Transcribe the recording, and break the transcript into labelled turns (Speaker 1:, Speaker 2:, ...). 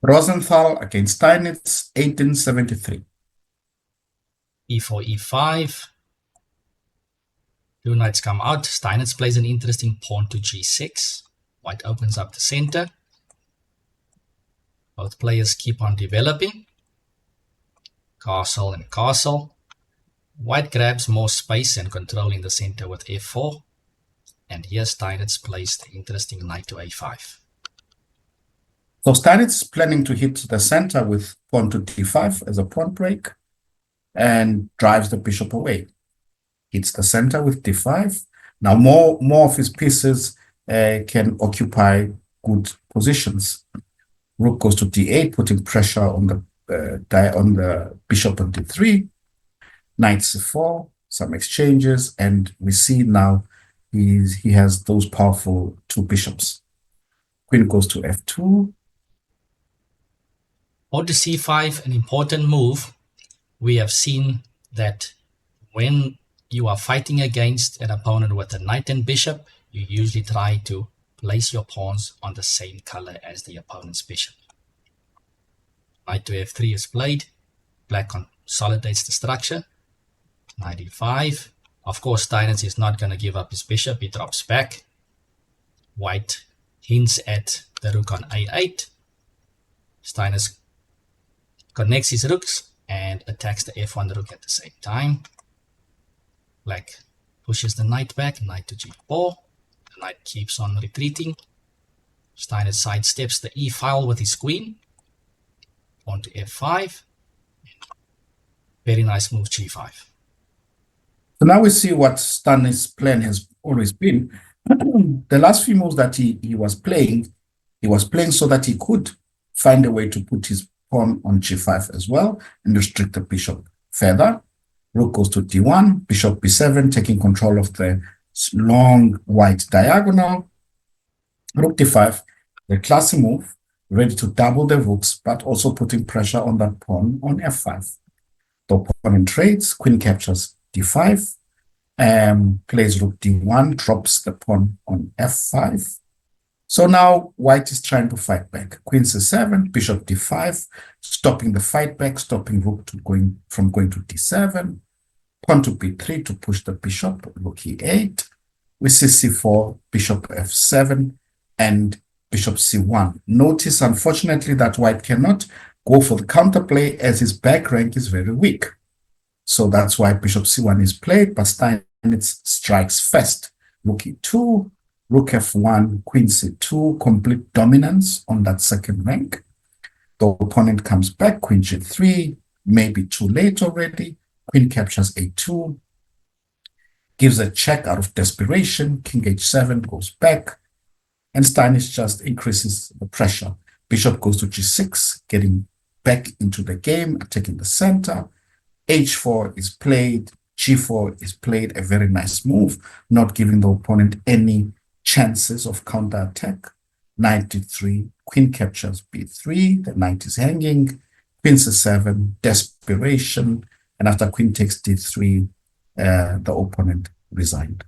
Speaker 1: Rosenthal against Steinitz, 1873.
Speaker 2: E4, E5. Two knights come out. Steinitz plays an interesting pawn to G6. White opens up the center. Both players keep on developing. Castle and castle. White grabs more space and controlling the center with F4. And here Steinitz plays the interesting knight to A5.
Speaker 1: So Steinitz is planning to hit the center with pawn to D5 as a pawn break and drives the bishop away. Hits the center with D5. Now more of his pieces can occupy good positions. Rook goes to D8, putting pressure on the bishop on D3. Knight C4, some exchanges, and we see now he has those powerful two bishops. Queen goes to F2.
Speaker 2: On to C5, an important move. We have seen that when you are fighting against an opponent with a knight and bishop, you usually try to place your pawns on the same color as the opponent's bishop. Knight to F3 is played. Black consolidates the structure. Knight E5. Of course, Steinitz is not going to give up his bishop. He drops back. White hints at the rook on A8. Steinitz connects his rooks and attacks the F1 rook at the same time. Black pushes the knight back, knight to G4. The knight keeps on retreating. Steinitz sidesteps the E file with his queen. Pawn to F5. Very nice move, G5.
Speaker 1: So now we see what Steinitz's plan has always been. The last few moves that he was playing so that he could find a way to put his pawn on G5 as well and restrict the bishop further. Rook goes to D1, bishop B7, taking control of the long white diagonal. Rook D5, the Klaasen move, ready to double the rooks, but also putting pressure on that pawn on F5. The opponent trades, queen captures D5, plays rook D1, drops the pawn on F5. So now white is trying to fight back. Queen C7, bishop D5, stopping the fight back, stopping rook from going to D7. Pawn to B3 to push the bishop, rook E8. We see C4, bishop F7, and bishop C1. Notice, unfortunately, that white cannot go for the counterplay as his back rank is very weak. So that's why bishop C1 is played, but Steinitz strikes first. Rook E2, rook F1, queen C2, complete dominance on that second rank. The opponent comes back, queen G3, maybe too late already. Queen captures A2, gives a check out of desperation. King H7 goes back, and Steinitz just increases the pressure. Bishop goes to G6, getting back into the game, attacking the center. H4 is played, G4 is played, a very nice move, not giving the opponent any chances of counterattack. Knight D3, queen captures B3, the knight is hanging. Queen C7, desperation. And after queen takes D3, the opponent resigned.